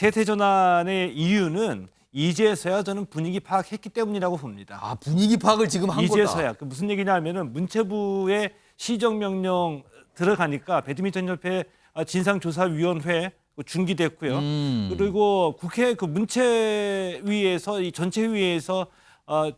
태세 전환의 이유는 이제서야 저는 분위기 파악했기 때문이라고 봅니다. 아, 분위기 파악을 지금 한 거다. 이제서야. 그 무슨 얘기냐면은 문체부의 시정명령 들어가니까 배드민턴협회 진상조사위원회 중기됐고요. 그리고 국회 그 문체위에서 이 전체회의에서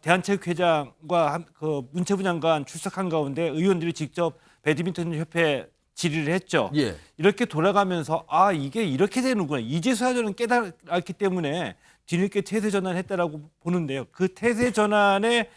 대한체육회장과 그 문체부 장관 출석한 가운데 의원들이 직접 배드민턴협회 질의를 했죠. 예. 이렇게 돌아가면서 아 이게 이렇게 되는구나. 이제서야 저는 깨달았기 때문에 뒤늦게 태세 전환했다라고 보는데요. 그 태세 전환의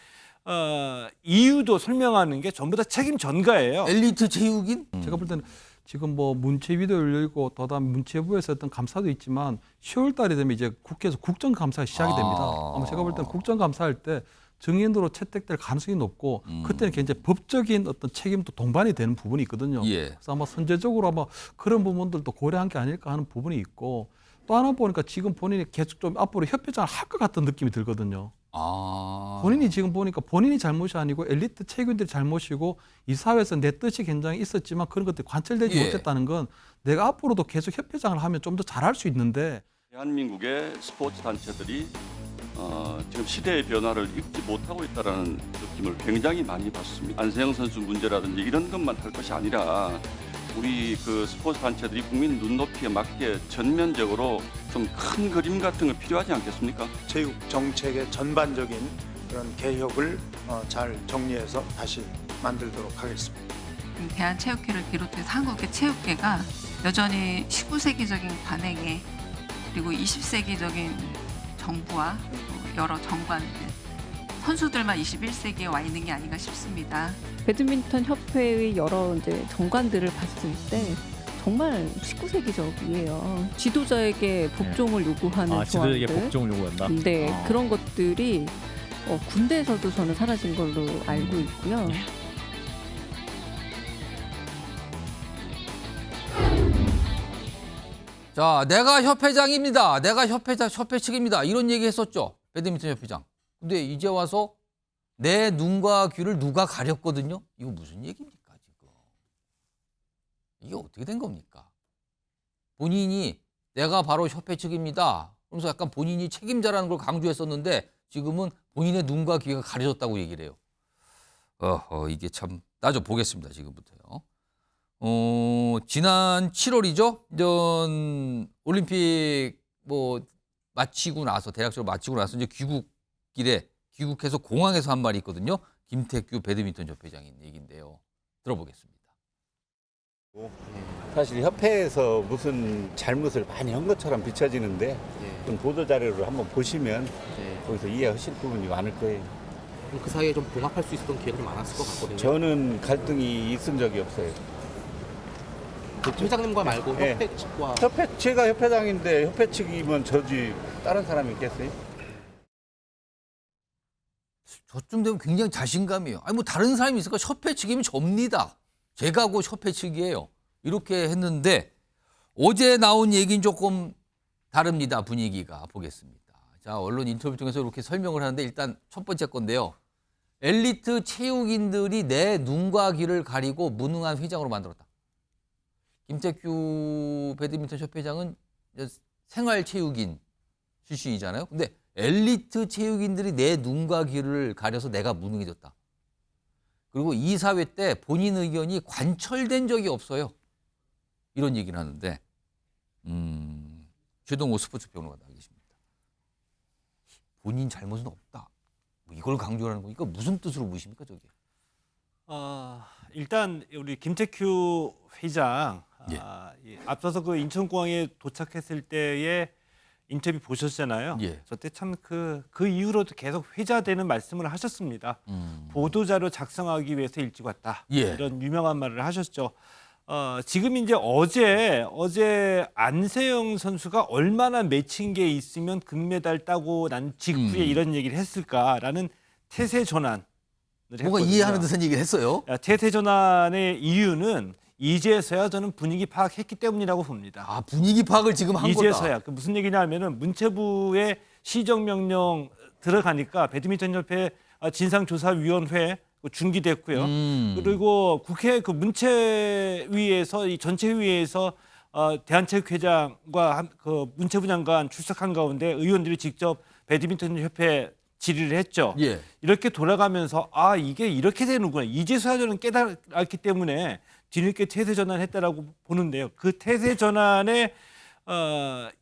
이유도 설명하는 게 전부 다 책임 전가예요. 엘리트 체육인? 제가 볼 때는 지금 뭐 문체위도 열리고 또다음 문체부에서 어떤 감사도 있지만 10월 달이 되면 이제 국회에서 국정감사가 시작이 됩니다. 아마 제가 볼 때는 국정감사할 때 증인으로 채택될 가능성이 높고 그때는 굉장히 법적인 어떤 책임도 동반이 되는 부분이 있거든요. 예. 그래서 아마 선제적으로 아마 그런 부분들도 고려한 게 아닐까 하는 부분이 있고 또 하나 보니까 지금 본인이 계속 좀 앞으로 협회장을 할 것 같은 느낌이 들거든요. 아. 본인이 지금 보니까 본인이 잘못이 아니고 엘리트 체육인들이 잘못이고 이 사회에서 내 뜻이 굉장히 있었지만 그런 것들이 관철되지 예. 못했다는 건 내가 앞으로도 계속 협회장을 하면 좀 더 잘할 수 있는데 대한민국의 스포츠 단체들이 지금 시대의 변화를 읽지 못하고 있다는 느낌을 굉장히 많이 받습니다. 안세영 선수 문제라든지 이런 것만 할 것이 아니라 우리 그 스포츠 단체들이 국민 눈높이에 맞게 전면적으로 좀 큰 그림 같은 거 필요하지 않겠습니까? 체육 정책의 전반적인 그런 개혁을 잘 정리해서 다시 만들도록 하겠습니다. 대한체육회를 비롯해서 한국의 체육계가 여전히 19세기적인 관행에 그리고 20세기적인 정부와 여러 정관들 선수들만 21세기에 와 있는 게 아닌가 싶습니다. 배드민턴 협회의 여러 이제 정관들을 봤을 때 정말 19세기적이에요. 지도자에게 복종을 요구하는 지도자에게 조항들. 복종을 요구한다? 네, 그런 것들이 군대에서도 저는 사라진 걸로 알고 있고요. 자, 내가 협회장입니다. 내가 협회 측입니다. 이런 얘기 했었죠. 배드민턴 협회장. 근데 이제 와서 내 눈과 귀를 누가 가렸거든요. 이거 무슨 얘기입니까, 지금? 이게 어떻게 된 겁니까? 본인이 내가 바로 협회 측입니다. 그러면서 약간 본인이 책임자라는 걸 강조했었는데 지금은 본인의 눈과 귀가 가려졌다고 얘기를 해요. 이게 참 따져보겠습니다, 지금부터요. 지난 7월이죠. 전 올림픽 마치고 나서 대략적으로 마치고 나서 이제 귀국해서 공항에서 한 말이 있거든요. 김태규 배드민턴 협회장인 얘기인데요. 들어보겠습니다. 사실 협회에서 무슨 잘못을 많이 한 것처럼 비춰지는데 좀 보도 자료를 한번 보시면 거기서 이해하실 부분이 많을 거예요. 그럼 그 사이에 좀 봉합할 수 있었던 기회가 좀 많았을 것 같거든요. 저는 갈등이 있은 적이 없어요. 회장님과 말고 네. 협회 측과 제가 협회장인데 협회 측이면 저지 다른 사람이 있겠어요? 저쯤 되면 굉장히 자신감이에요. 아니 뭐 다른 사람이 있을까? 협회 측이면 접니다. 제가 곧 협회 측이에요. 이렇게 했는데 어제 나온 얘기는 조금 다릅니다. 분위기가 보겠습니다. 자, 언론 인터뷰 통해서 이렇게 설명을 하는데 일단 첫 번째 건데요. 엘리트 체육인들이 내 눈과 귀를 가리고 무능한 회장으로 만들었다. 김태규 배드민턴 협회장은 생활체육인 출신이잖아요. 근데 엘리트 체육인들이 내 눈과 귀를 가려서 내가 무능해졌다. 그리고 이사회 때 본인 의견이 관철된 적이 없어요. 이런 얘기를 하는데 최동호 스포츠 평론가 나와 계십니다. 본인 잘못은 없다. 이걸 강조하는 거 이거 무슨 뜻으로 보십니까, 저게? 일단 우리 김태규 회장 앞서서 그 인천공항에 도착했을 때의 인터뷰 보셨잖아요. 예. 저때 참 그 이후로도 계속 회자되는 말씀을 하셨습니다. 보도자료 작성하기 위해서 일찍 왔다. 예. 이런 유명한 말을 하셨죠. 지금 이제 어제 안세영 선수가 얼마나 맺힌 게 있으면 금메달 따고 난 직후에 이런 얘기를 했을까라는 태세 전환. 뭔가 이해하는 듯한 얘기를 했어요. 태세 전환의 이유는 이제서야 저는 분위기 파악했기 때문이라고 봅니다. 아, 분위기 파악을 지금 한 거다. 이제서야. 그 무슨 얘기냐면은 문체부의 시정명령 들어가니까 배드민턴협회 진상조사위원회 중기됐고요. 그리고 국회 그 문체위에서 이 전체회의에서 대한체육회장과 그 문체부 장관 출석한 가운데 의원들이 직접 배드민턴 협회에 질의를 했죠. 예. 이렇게 돌아가면서 아 이게 이렇게 되는구나. 이제서야 저는 깨달았기 때문에 뒤늦게 태세 전환했다라고 보는데요. 그 태세 전환의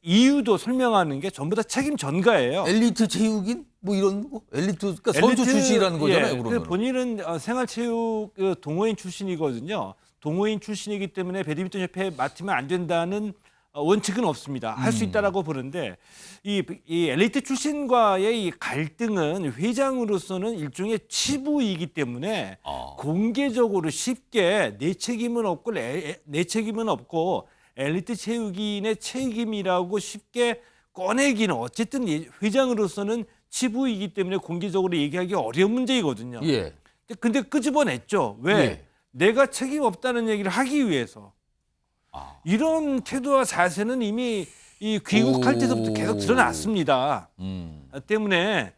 이유도 설명하는 게 전부 다 책임 전가예요. 엘리트 체육인 뭐 이런 거? 엘리트 그러니까 선수 출신이라는 거잖아요. 예, 그러면. 본인은 생활체육 동호인 출신이거든요. 동호인 출신이기 때문에 배드민턴 협회에 맡으면 안 된다는 원칙은 없습니다. 할 수 있다라고 보는데 이 엘리트 출신과의 이 갈등은 회장으로서는 일종의 치부이기 때문에 공개적으로 쉽게 내 책임은 없고 엘리트 체육인의 책임이라고 쉽게 꺼내기는 어쨌든 회장으로서는 치부이기 때문에 공개적으로 얘기하기 어려운 문제이거든요. 예. 근데 끄집어냈죠. 왜? 예. 내가 책임 없다는 얘기를 하기 위해서. 이런 태도와 자세는 이미 이 귀국할 때부터 계속 드러났습니다. 때문에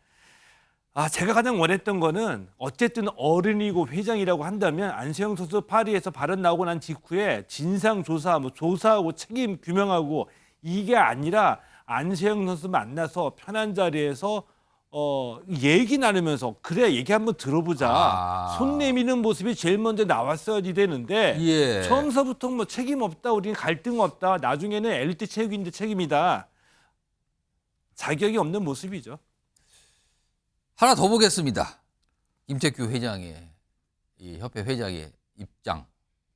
제가 가장 원했던 거는 어쨌든 어른이고 회장이라고 한다면 안세영 선수 파리에서 발언 나오고 난 직후에 진상조사, 조사하고 책임 규명하고 이게 아니라 안세영 선수 만나서 편한 자리에서 얘기 나누면서 그래 얘기 한번 들어보자. 손 내미는 모습이 제일 먼저 나왔어야지 되는데 예. 처음서부터 뭐 책임 없다, 우리는 갈등 없다, 나중에는 엘리트 체육인들 책임이다. 자격이 없는 모습이죠. 하나 더 보겠습니다. 김태규 회장의 이 협회 회장의 입장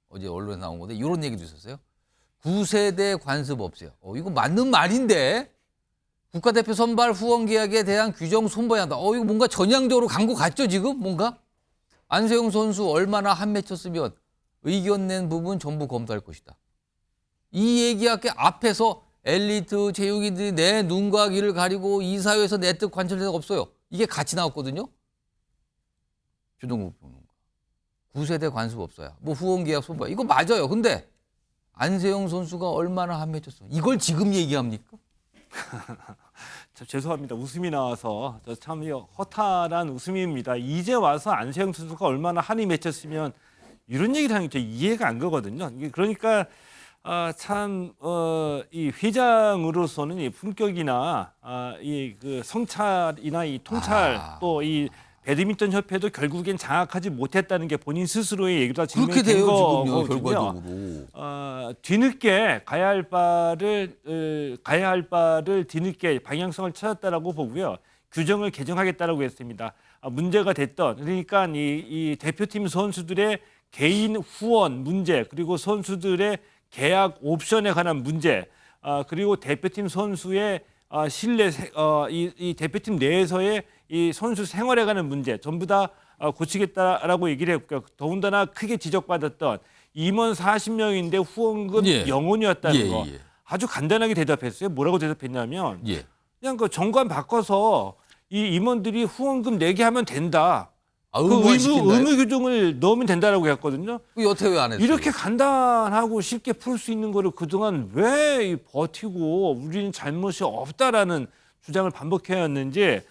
어제 언론에 나온 건데 이런 얘기도 있었어요. 9세대 관습 없애요. 이거 맞는 말인데 국가대표 선발 후원 계약에 대한 규정 손봐야 한다. 이거 뭔가 전향적으로 간 거 같죠 지금 뭔가? 안세영 선수 얼마나 한 맺혔으면 의견 낸 부분 전부 검토할 것이다. 이 얘기할게 앞에서 엘리트 체육인들이 내 눈과 귀를 가리고 이 사회에서 내 뜻 관철될 수 없어요. 이게 같이 나왔거든요. 조동국 평론가. 9세대 관습 없어요. 뭐 후원 계약 손봐야. 이거 맞아요. 근데 안세영 선수가 얼마나 한 맺혔어. 이걸 지금 얘기합니까? 죄송합니다. 웃음이 나와서 참 허탈한 웃음입니다. 이제 와서 안세영 선수가 얼마나 한이 맺혔으면 이런 얘기를 하는 게 이해가 안 가거든요. 그러니까 참 이 회장으로서는 이 품격이나 이 그 성찰이나 이 통찰 또 이 배드민턴 협회도 결국엔 장악하지 못했다는 게 본인 스스로의 얘기가 증명이 그렇게 된 돼요 지금요 거거든요. 결과적으로. 뒤늦게 가야 할 바를 뒤늦게 방향성을 찾았다라고 보고요. 규정을 개정하겠다라고 했습니다. 문제가 됐던 그러니까 이 대표팀 선수들의 개인 후원 문제 그리고 선수들의 계약 옵션에 관한 문제 그리고 대표팀 선수의 신뢰 이 대표팀 내에서의 이 선수 생활에 관한 문제 전부 다 고치겠다라고 얘기를 했고요. 더군다나 크게 지적받았던 임원 40명인데 후원금 예. 0원이었다는 거 예. 아주 간단하게 대답했어요. 뭐라고 대답했냐면 예. 그냥 그 정관 바꿔서 이 임원들이 후원금 내게 하면 된다. 그 의무화시킨다요? 의무 규정을 넣으면 된다라고 했거든요. 여태 왜 안 했어요? 이렇게 간단하고 쉽게 풀 수 있는 거를 그동안 왜 버티고 우리는 잘못이 없다라는 주장을 반복해야 했는지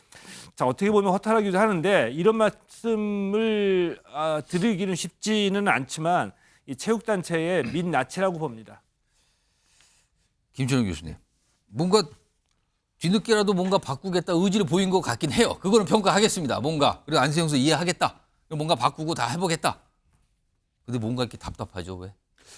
자 어떻게 보면 허탈하기도 하는데 이런 말씀을 드리기는 쉽지는 않지만 이 체육단체의 민낯이라고 봅니다. 김철영 교수님, 뭔가 뒤늦게라도 뭔가 바꾸겠다 의지를 보인 것 같긴 해요. 그거는 평가하겠습니다. 뭔가 그리고 안세영 선수 이해하겠다. 뭔가 바꾸고 다 해보겠다. 근데 뭔가 이렇게 답답하죠 왜?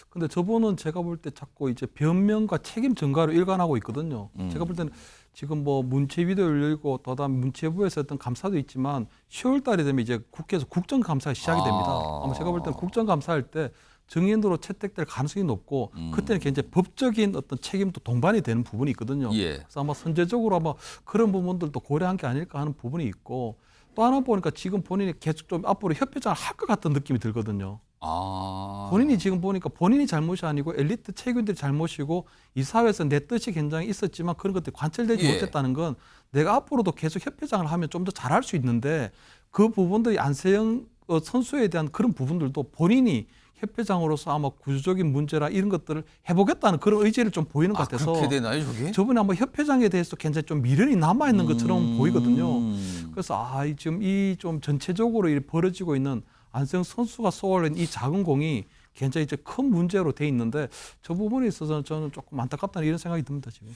근데 저분은 제가 볼 때 자꾸 이제 변명과 책임 전가로 일관하고 있거든요. 제가 볼 때는 지금 뭐 문체위도 열리고 더다음 문체부에서 했던 감사도 있지만 10월 달이 되면 이제 국회에서 국정감사가 시작이 됩니다. 아마 제가 볼 때는 국정감사할 때 정인으로 채택될 가능성이 높고 그때는 굉장히 법적인 어떤 책임도 동반이 되는 부분이 있거든요. 예. 그래서 아마 선제적으로 아마 그런 부분들도 고려한 게 아닐까 하는 부분이 있고 또 하나 보니까 지금 본인이 계속 좀 앞으로 협회장을 할 것 같은 느낌이 들거든요. 본인이 지금 보니까 본인이 잘못이 아니고 엘리트 체육인들이 잘못이고 이 사회에서 내 뜻이 굉장히 있었지만 그런 것들이 관철되지 예. 못했다는 건 내가 앞으로도 계속 협회장을 하면 좀 더 잘할 수 있는데 그 부분들이 안세영 선수에 대한 그런 부분들도 본인이 협회장으로서 아마 구조적인 문제라 이런 것들을 해보겠다는 그런 의지를 좀 보이는 것 같아서 그렇게 되나요 저게? 저번에 아마 협회장에 대해서 굉장히 좀 미련이 남아있는 것처럼 보이거든요. 그래서 지금 이 좀 전체적으로 이 벌어지고 있는 안세영 선수가 쏘아올린 이 작은 공이 굉장히 이제 큰 문제로 돼 있는데 저 부분에 있어서는 저는 조금 안타깝다는 이런 생각이 듭니다 지금.